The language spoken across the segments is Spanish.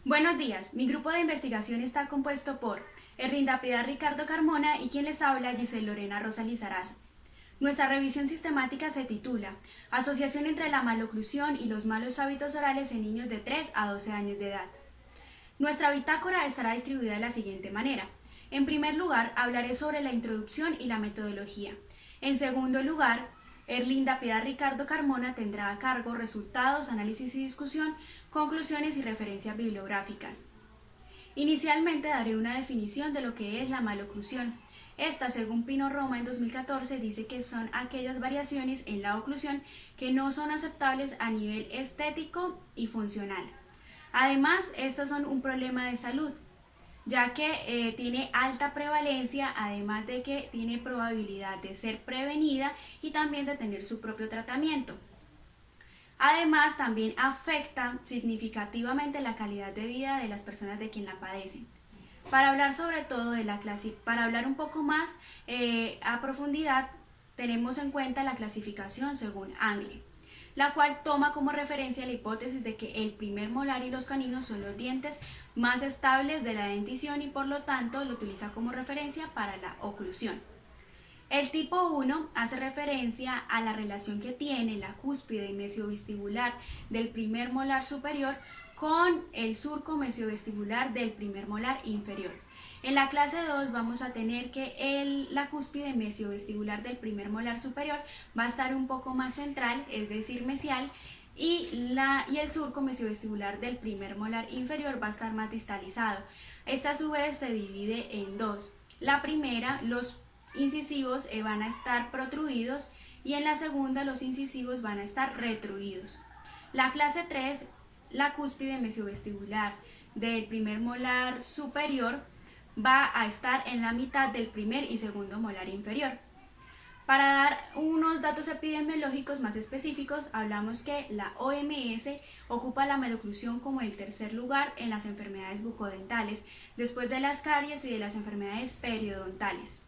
Buenos días, mi grupo de investigación está compuesto por Erlinda Piedad Ricardo Carmona y quien les habla Giselle Lorena Rosa Lizarazo. Nuestra revisión sistemática se titula Asociación entre la maloclusión y los malos hábitos orales en niños de 3 a 12 años de edad. Nuestra bitácora estará distribuida de la siguiente manera. En primer lugar, hablaré sobre la introducción y la metodología. En segundo lugar, Erlinda Piedad Ricardo Carmona tendrá a cargo resultados, análisis y discusión, conclusiones y referencias bibliográficas. Inicialmente daré una definición de lo que es la maloclusión. Esta, según Pino Roma en 2014, dice que son aquellas variaciones en la oclusión que no son aceptables a nivel estético y funcional. Además, estos son un problema de salud, ya que tiene alta prevalencia, además de que tiene probabilidad de ser prevenida y también de tener su propio tratamiento. Además, también afecta significativamente la calidad de vida de las personas de quien la padecen. Para hablar sobre todo de para hablar un poco más a profundidad, tenemos en cuenta la clasificación según Angle, la cual toma como referencia la hipótesis de que el primer molar y los caninos son los dientes más estables de la dentición y por lo tanto lo utiliza como referencia para la oclusión. El tipo 1 hace referencia a la relación que tiene la cúspide mesiovestibular del primer molar superior con el surco mesiovestibular del primer molar inferior. En la clase 2 vamos a tener que la cúspide mesiovestibular del primer molar superior va a estar un poco más central, es decir, mesial, y el surco mesiovestibular del primer molar inferior va a estar más distalizado. Esta a su vez se divide en dos. La primera, los incisivos van a estar protruidos y en la segunda los incisivos van a estar retruidos. La clase 3, la cúspide mesiovestibular del primer molar superior va a estar en la mitad del primer y segundo molar inferior. Para dar unos datos epidemiológicos más específicos, hablamos que la OMS ocupa la maloclusión como el tercer lugar en las enfermedades bucodentales, después de las caries y de las enfermedades periodontales.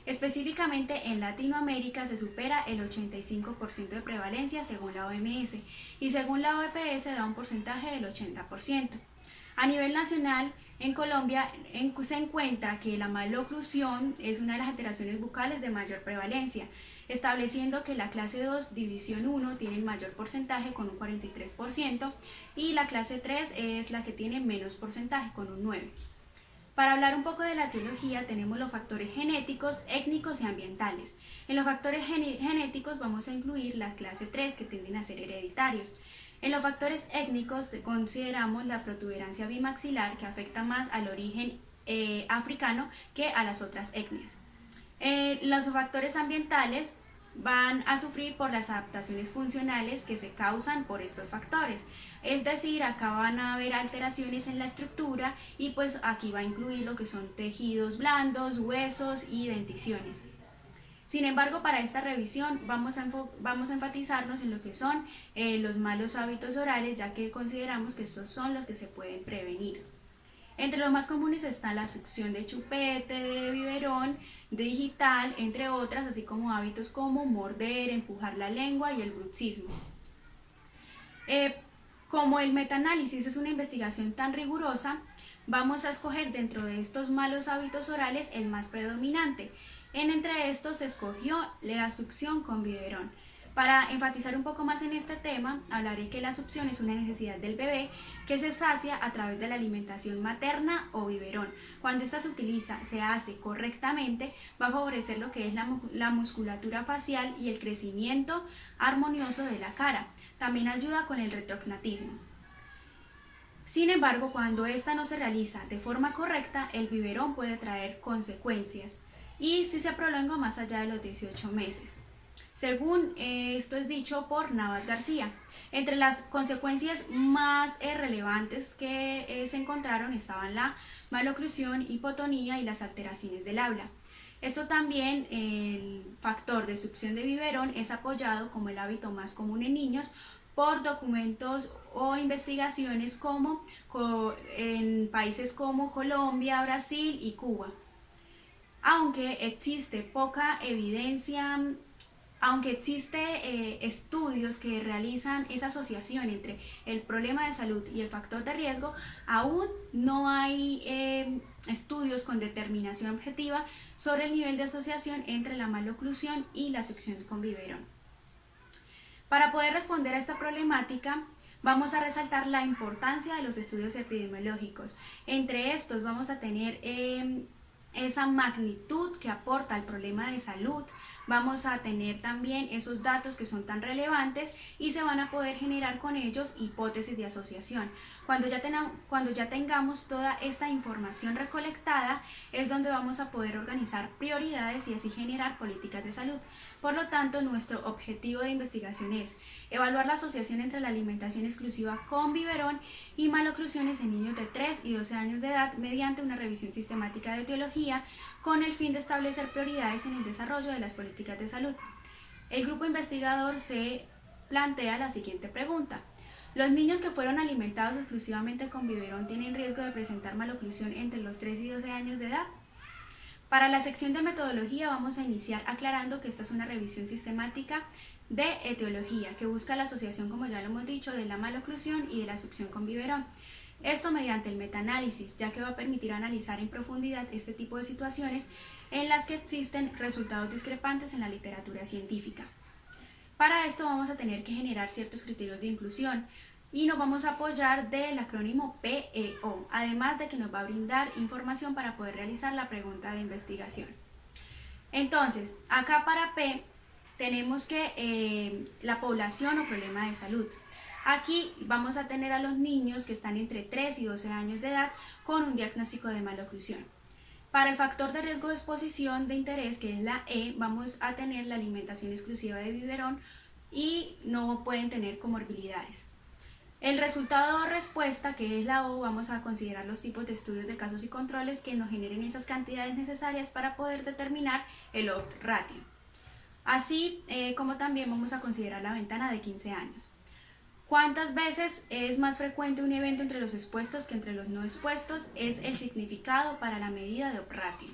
Específicamente en Latinoamérica se supera el 85% de prevalencia según la OMS y según la OPS da un porcentaje del 80%. A nivel nacional, en Colombia se encuentra que la maloclusión es una de las alteraciones bucales de mayor prevalencia, estableciendo que la clase 2, división 1, tiene el mayor porcentaje con un 43% y la clase 3 es la que tiene menos porcentaje con un 9%. Para hablar un poco de la etiología tenemos los factores genéticos, étnicos y ambientales. En los factores genéticos vamos a incluir la clase 3 que tienden a ser hereditarios. En los factores étnicos consideramos la protuberancia bimaxilar que afecta más al origen africano que a las otras etnias. Los factores ambientales van a sufrir por las adaptaciones funcionales que se causan por estos factores. Es decir, acá van a haber alteraciones en la estructura y pues aquí va a incluir lo que son tejidos blandos, huesos y denticiones. Sin embargo, para esta revisión vamos a enfatizarnos en lo que son los malos hábitos orales, ya que consideramos que estos son los que se pueden prevenir. Entre los más comunes está la succión de chupete, de biberón, de digital, entre otras, así como hábitos como morder, empujar la lengua y el bruxismo. Como el metaanálisis es una investigación tan rigurosa, vamos a escoger dentro de estos malos hábitos orales el más predominante. Entre estos se escogió la succión con biberón. Para enfatizar un poco más en este tema, hablaré que la succión es una necesidad del bebé que se sacia a través de la alimentación materna o biberón. Cuando esta se hace correctamente, va a favorecer lo que es la musculatura facial y el crecimiento armonioso de la cara. También ayuda con el retrognatismo. Sin embargo, cuando esta no se realiza de forma correcta, el biberón puede traer consecuencias y si se prolonga más allá de los 18 meses. Según esto es dicho por Navas García. Entre las consecuencias más relevantes que se encontraron estaban la maloclusión, hipotonía y las alteraciones del habla. Esto también, el factor de succión de biberón es apoyado como el hábito más común en niños por documentos o investigaciones como en países como Colombia, Brasil y Cuba. Aunque existe poca evidencia aunque existe estudios que realizan esa asociación entre el problema de salud y el factor de riesgo, aún no hay estudios con determinación objetiva sobre el nivel de asociación entre la maloclusión y la succión con biberón. Para poder responder a esta problemática, vamos a resaltar la importancia de los estudios epidemiológicos. Entre estos vamos a tener esa magnitud que aporta al problema de salud, vamos a tener también esos datos que son tan relevantes y se van a poder generar con ellos hipótesis de asociación. Cuando ya tengamos toda esta información recolectada es donde vamos a poder organizar prioridades y así generar políticas de salud. Por lo tanto, nuestro objetivo de investigación es evaluar la asociación entre la alimentación exclusiva con biberón y maloclusiones en niños de 3 y 12 años de edad mediante una revisión sistemática de etiología con el fin de establecer prioridades en el desarrollo de las políticas de salud. El grupo investigador se plantea la siguiente pregunta: ¿los niños que fueron alimentados exclusivamente con biberón tienen riesgo de presentar maloclusión entre los 3 y 12 años de edad? Para la sección de metodología vamos a iniciar aclarando que esta es una revisión sistemática de etiología que busca la asociación, como ya lo hemos dicho, de la maloclusión y de la succión con biberón. Esto mediante el metaanálisis, ya que va a permitir analizar en profundidad este tipo de situaciones en las que existen resultados discrepantes en la literatura científica. Para esto vamos a tener que generar ciertos criterios de inclusión y nos vamos a apoyar del acrónimo PEO, además de que nos va a brindar información para poder realizar la pregunta de investigación. Entonces, acá para P tenemos que la población o problema de salud. Aquí vamos a tener a los niños que están entre 3 y 12 años de edad con un diagnóstico de maloclusión. Para el factor de riesgo de exposición de interés, que es la E, vamos a tener la alimentación exclusiva de biberón y no pueden tener comorbilidades. El resultado de respuesta, que es la O, vamos a considerar los tipos de estudios de casos y controles que nos generen esas cantidades necesarias para poder determinar el odds ratio. Así como también vamos a considerar la ventana de 15 años. ¿Cuántas veces es más frecuente un evento entre los expuestos que entre los no expuestos? Es el significado para la medida de odds ratio.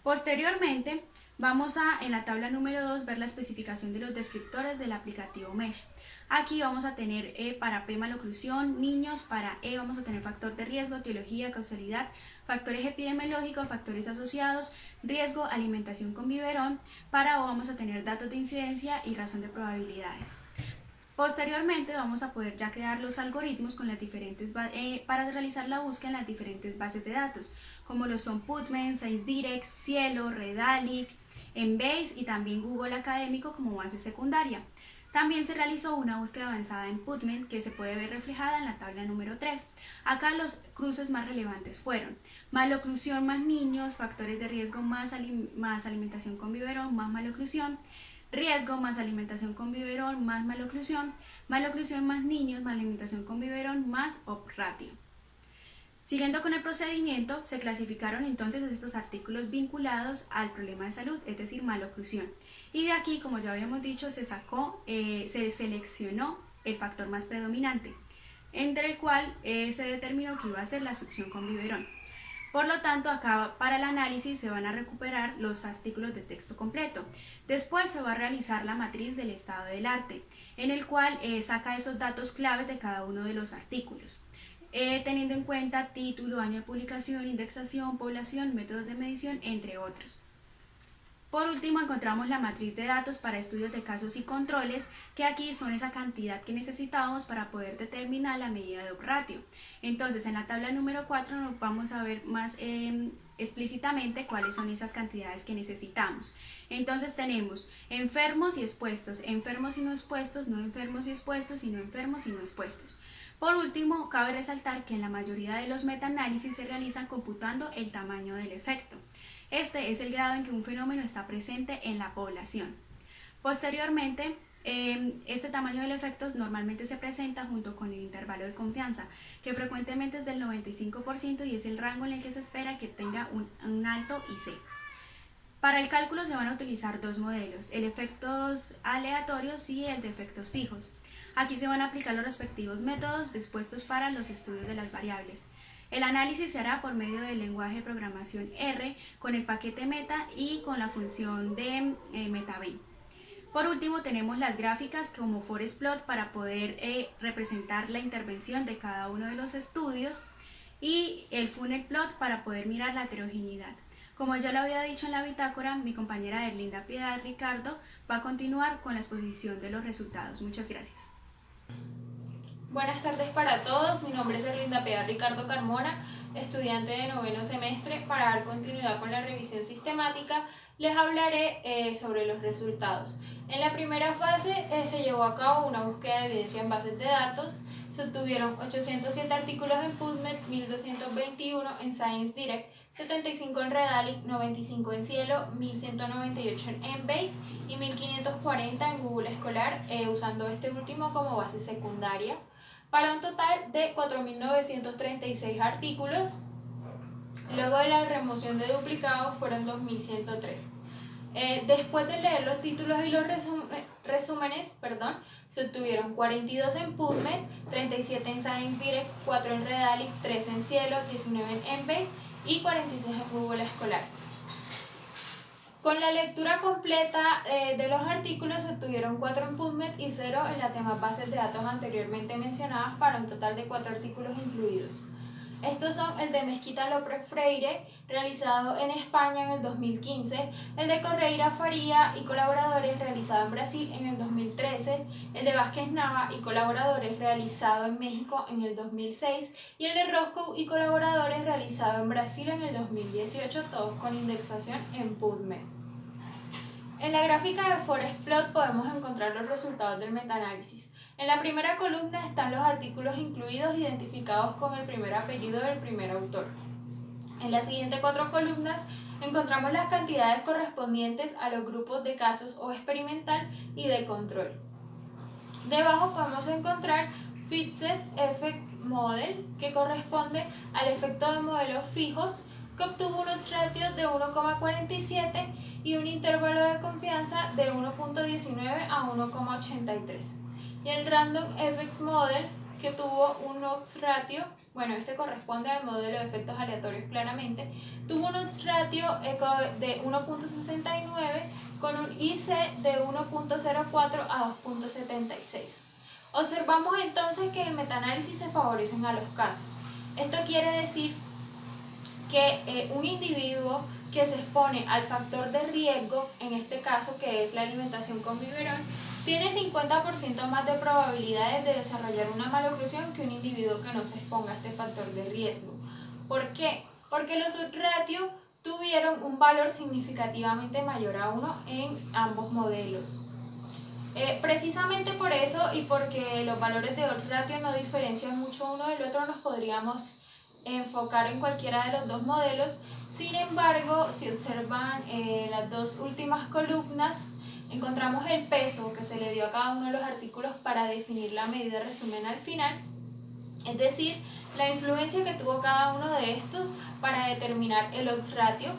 Posteriormente, vamos a, en la tabla número 2, ver la especificación de los descriptores del aplicativo MESH. Aquí vamos a tener para P maloclusión, niños, para E vamos a tener factor de riesgo, etiología, causalidad, factores epidemiológicos, factores asociados, riesgo, alimentación con biberón. Para O vamos a tener datos de incidencia y razón de probabilidades. Posteriormente vamos a poder ya crear los algoritmos con las diferentes para realizar la búsqueda en las diferentes bases de datos, como lo son PubMed, ScienceDirect, Cielo, Redalyc, Embase y también Google Académico como base secundaria. También se realizó una búsqueda avanzada en PubMed que se puede ver reflejada en la tabla número 3. Acá los cruces más relevantes fueron maloclusión más niños, factores de riesgo más alimentación con biberón más maloclusión, riesgo más alimentación con biberón más maloclusión, maloclusión más niños más alimentación con biberón más odds ratio. Siguiendo con el procedimiento, se clasificaron entonces estos artículos vinculados al problema de salud, es decir, maloclusión. Y de aquí, como ya habíamos dicho, se seleccionó el factor más predominante, entre el cual se determinó que iba a ser la succión con biberón. Por lo tanto, acá para el análisis se van a recuperar los artículos de texto completo. Después se va a realizar la matriz del estado del arte, en el cual saca esos datos claves de cada uno de los artículos, teniendo en cuenta título, año de publicación, indexación, población, métodos de medición, entre otros. Por último, encontramos la matriz de datos para estudios de casos y controles, que aquí son esa cantidad que necesitábamos para poder determinar la medida de odds ratio. Entonces, en la tabla número 4 nos vamos a ver más explícitamente cuáles son esas cantidades que necesitamos. Entonces tenemos enfermos y expuestos, enfermos y no expuestos, no enfermos y expuestos, y no enfermos y no expuestos. Por último, cabe resaltar que en la mayoría de los metaanálisis se realizan computando el tamaño del efecto. Este es el grado en que un fenómeno está presente en la población. Posteriormente, este tamaño del efecto normalmente se presenta junto con el intervalo de confianza, que frecuentemente es del 95% y es el rango en el que se espera que tenga un alto IC. Para el cálculo se van a utilizar dos modelos, el de efectos aleatorios y el de efectos fijos. Aquí se van a aplicar los respectivos métodos dispuestos para los estudios de las variables. El análisis se hará por medio del lenguaje de programación R con el paquete meta y con la función de MetaB. Por último, tenemos las gráficas como forest plot para poder representar la intervención de cada uno de los estudios y el funnel plot para poder mirar la heterogeneidad. Como ya lo había dicho en la bitácora, mi compañera Erlinda Piedad Ricardo va a continuar con la exposición de los resultados. Muchas gracias. Buenas tardes para todos, mi nombre es Erlinda Piedad Ricardo Carmona, estudiante de noveno semestre. Para dar continuidad con la revisión sistemática, les hablaré sobre los resultados. En la primera fase se llevó a cabo una búsqueda de evidencia en bases de datos. Se obtuvieron 807 artículos en PubMed, 1221 en ScienceDirect, 75 en Redalyc, 95 en Cielo, 1198 en Embase y 1540 en Google Scholar, usando este último como base secundaria, para un total de 4.936 artículos. Luego de la remoción de duplicados fueron 2.103. Después de leer los títulos y los resúmenes, se obtuvieron 42 en PubMed, 37 en ScienceDirect, 4 en Redalyc, 3 en Cielo, 19 en Embase y 46 en Google Scholar. Con la lectura completa de los artículos se obtuvieron 4 en PubMed y 0 en las demás bases de datos anteriormente mencionadas, para un total de 4 artículos incluidos. Estos son el de Mesquita López Freire, realizado en España en el 2015, el de Correia Faria y colaboradores, realizado en Brasil en el 2013, el de Vázquez Nava y colaboradores, realizado en México en el 2006, y el de Roscoe y colaboradores, realizado en Brasil en el 2018, todos con indexación en PubMed. En la gráfica de Forest Plot podemos encontrar los resultados del metaanálisis. En la primera columna están los artículos incluidos identificados con el primer apellido del primer autor. En las siguientes 4 columnas encontramos las cantidades correspondientes a los grupos de casos o experimental y de control. Debajo podemos encontrar Fixed Effects Model, que corresponde al efecto de modelos fijos, que obtuvo un odds ratio de 1,47 y un intervalo de confianza de 1,19 a 1,83. Y el Random Effects Model, que tuvo un odds ratio, este corresponde al modelo de efectos aleatorios claramente, tuvo un odds ratio de 1,69 con un IC de 1,04 a 2,76. Observamos entonces que el metaanálisis se favorecen a los casos. Esto quiere decir que un individuo que se expone al factor de riesgo, en este caso que es la alimentación con biberón, tiene 50% más de probabilidades de desarrollar una maloclusión que un individuo que no se exponga a este factor de riesgo. ¿Por qué? Porque los odds ratio tuvieron un valor significativamente mayor a 1 en ambos modelos. Precisamente por eso, y porque los valores de odds ratio no diferencian mucho uno del otro, nos podríamos enfocar en cualquiera de los dos modelos. Sin embargo, si observan las dos últimas columnas, encontramos el peso que se le dio a cada uno de los artículos para definir la medida de resumen al final, es decir, la influencia que tuvo cada uno de estos para determinar el odds ratio.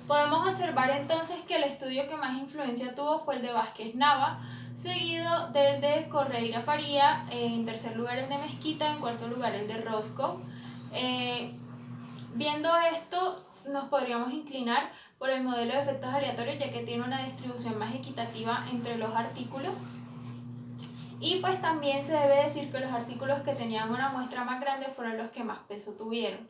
Podemos observar entonces que el estudio que más influencia tuvo fue el de Vázquez Nava, seguido del de Correia Faria, en tercer lugar el de Mesquita, en cuarto lugar el de Roscoe. Viendo esto, nos podríamos inclinar por el modelo de efectos aleatorios, ya que tiene una distribución más equitativa entre los artículos. Y pues también se debe decir que los artículos que tenían una muestra más grande fueron los que más peso tuvieron.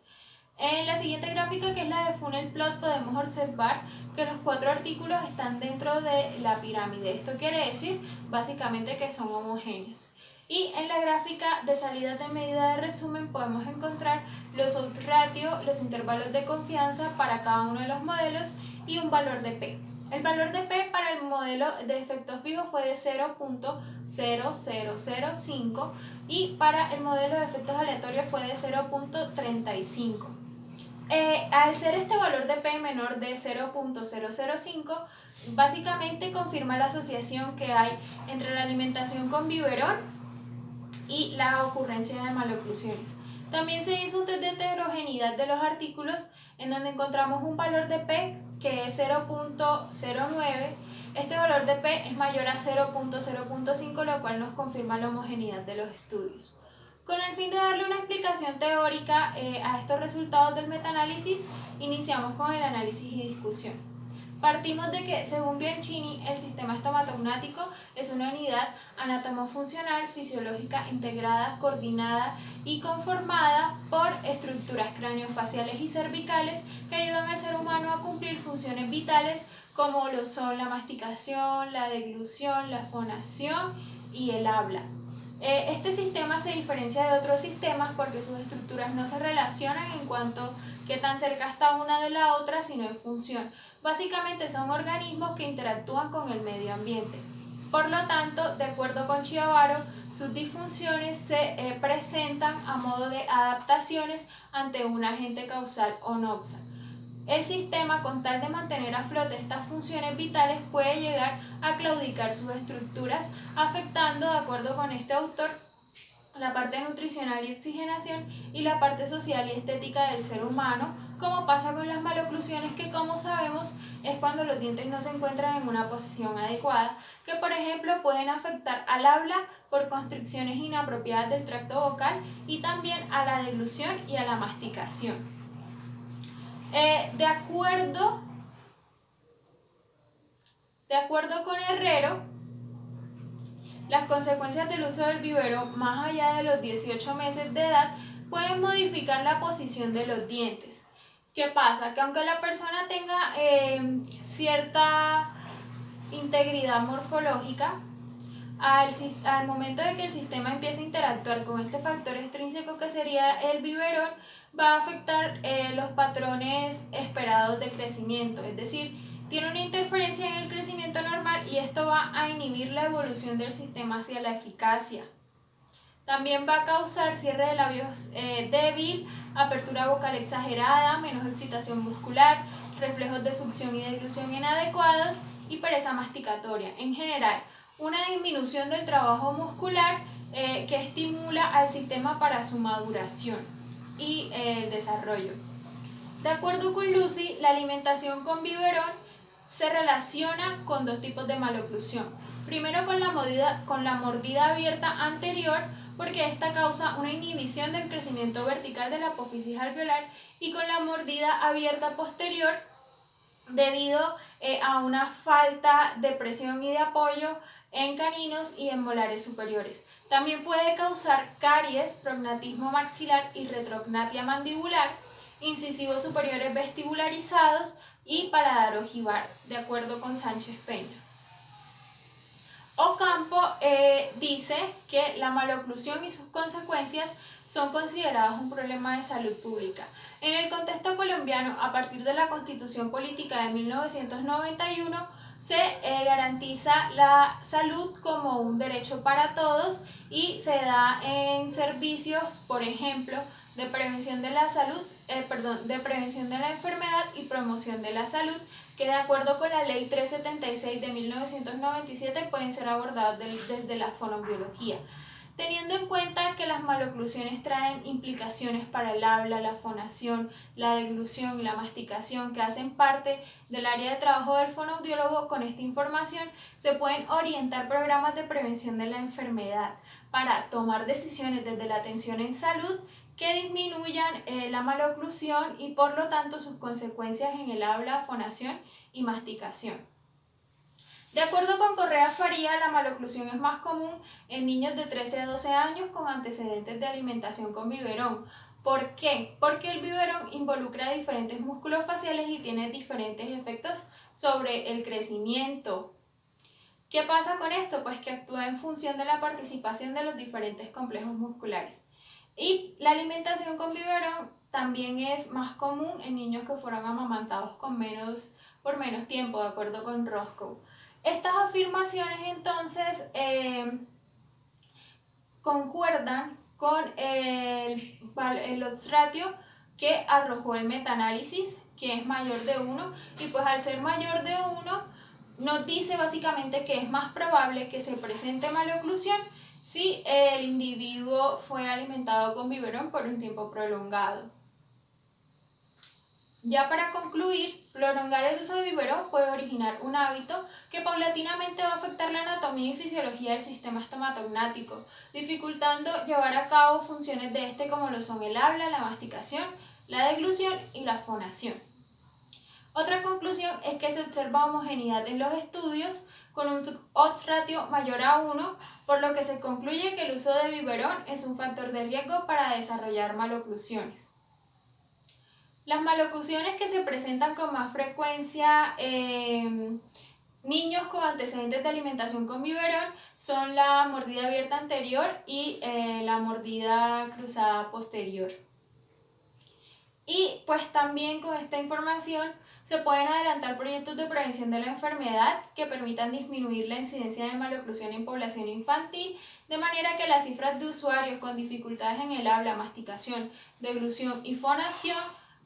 En la siguiente gráfica, que es la de funnel plot, podemos observar que los 4 artículos están dentro de la pirámide. Esto quiere decir básicamente que son homogéneos. Y en la gráfica de salidas de medida de resumen podemos encontrar los odds ratio, los intervalos de confianza para cada uno de los modelos y un valor de P. El valor de P para el modelo de efecto fijo fue de 0.0005 y para el modelo de efectos aleatorios fue de 0.35. Al ser este valor de P menor de 0.005, básicamente confirma la asociación que hay entre la alimentación con biberón y la ocurrencia de maloclusiones. También se hizo un test de heterogeneidad de los artículos, en donde encontramos un valor de P que es 0.09. Este valor de P es mayor a 0.0.5, lo cual nos confirma la homogeneidad de los estudios. Con el fin de darle una explicación explicación teórica a estos resultados del metaanálisis, iniciamos con el análisis y discusión. Partimos de que, según Bianchini, el sistema estomatognático es una unidad anatomofuncional, fisiológica, integrada, coordinada y conformada por estructuras craneofaciales y cervicales que ayudan al ser humano a cumplir funciones vitales como lo son la masticación, la deglución, la fonación y el habla. Este sistema se diferencia de otros sistemas porque sus estructuras no se relacionan en cuanto que tan cerca está una de la otra, sino en función. Básicamente son organismos que interactúan con el medio ambiente. Por lo tanto, de acuerdo con Chiavaro, sus disfunciones se presentan a modo de adaptaciones ante un agente causal o noxa. El sistema, con tal de mantener a flote estas funciones vitales, puede llegar a claudicar sus estructuras, afectando, de acuerdo con este autor, la parte nutricional y oxigenación y la parte social y estética del ser humano, como pasa con las maloclusiones, que, como sabemos, es cuando los dientes no se encuentran en una posición adecuada, que por ejemplo pueden afectar al habla por constricciones inapropiadas del tracto vocal y también a la deglución y a la masticación. De acuerdo con Herrero, las consecuencias del uso del biberón más allá de los 18 meses de edad pueden modificar la posición de los dientes. ¿Qué pasa? Que aunque la persona tenga cierta integridad morfológica, al momento de que el sistema empiece a interactuar con este factor extrínseco que sería el biberón, va a afectar los patrones esperados de crecimiento, es decir, tiene una interferencia en el crecimiento normal y esto va a inhibir la evolución del sistema hacia la eficacia. También va a causar cierre de labios débil, apertura vocal exagerada, menos excitación muscular, reflejos de succión y deglución inadecuados y pereza masticatoria. En general, una disminución del trabajo muscular que estimula al sistema para su maduración y el desarrollo. De acuerdo con Lucy, la alimentación con biberón se relaciona con dos tipos de maloclusión. Primero con la mordida abierta anterior, porque esta causa una inhibición del crecimiento vertical de la apófisis alveolar, y con la mordida abierta posterior, debido a una falta de presión y de apoyo en caninos y en molares superiores. También puede causar caries, prognatismo maxilar y retrognatia mandibular, incisivos superiores vestibularizados y paladar ojival, de acuerdo con Sánchez Peña. Ocampo dice que la maloclusión y sus consecuencias son considerados un problema de salud pública. En el contexto colombiano, a partir de la Constitución Política de 1991, se garantiza la salud como un derecho para todos y se da en servicios, por ejemplo, de prevención de la salud, de prevención de la enfermedad y promoción de la salud, que de acuerdo con la Ley 376 de 1997 pueden ser abordados desde la fonoaudiología. Teniendo en cuenta que las maloclusiones traen implicaciones para el habla, la fonación, la deglución y la masticación, que hacen parte del área de trabajo del fonoaudiólogo, con esta información se pueden orientar programas de prevención de la enfermedad para tomar decisiones desde la atención en salud que disminuyan la maloclusión y por lo tanto sus consecuencias en el habla, fonación y masticación. De acuerdo con Correa Faría, la maloclusión es más común en niños de 13 a 12 años con antecedentes de alimentación con biberón. ¿Por qué? Porque el biberón involucra diferentes músculos faciales y tiene diferentes efectos sobre el crecimiento. ¿Qué pasa con esto? Pues que actúa en función de la participación de los diferentes complejos musculares. Y la alimentación con biberón también es más común en niños que fueron amamantados por menos tiempo, de acuerdo con Roscoe. Estas afirmaciones entonces concuerdan con el odds ratio que arrojó el metaanálisis, que es mayor de 1, y pues al ser mayor de 1 nos dice básicamente que es más probable que se presente maloclusión si el individuo fue alimentado con biberón por un tiempo prolongado. Ya para concluir, prolongar el uso de biberón puede originar un hábito que paulatinamente va a afectar la anatomía y fisiología del sistema estomatognático, dificultando llevar a cabo funciones de este como lo son el habla, la masticación, la deglución y la fonación. Otra conclusión es que se observa homogeneidad en los estudios con un odds ratio mayor a 1, por lo que se concluye que el uso de biberón es un factor de riesgo para desarrollar maloclusiones. Las maloclusiones que se presentan con más frecuencia en niños con antecedentes de alimentación con biberón son la mordida abierta anterior y la mordida cruzada posterior. Y pues también con esta información se pueden adelantar proyectos de prevención de la enfermedad que permitan disminuir la incidencia de maloclusión en población infantil, de manera que las cifras de usuarios con dificultades en el habla, masticación, deglución y fonación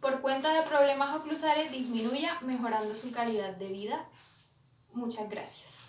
por cuenta de problemas oclusales disminuya, mejorando su calidad de vida. Muchas gracias.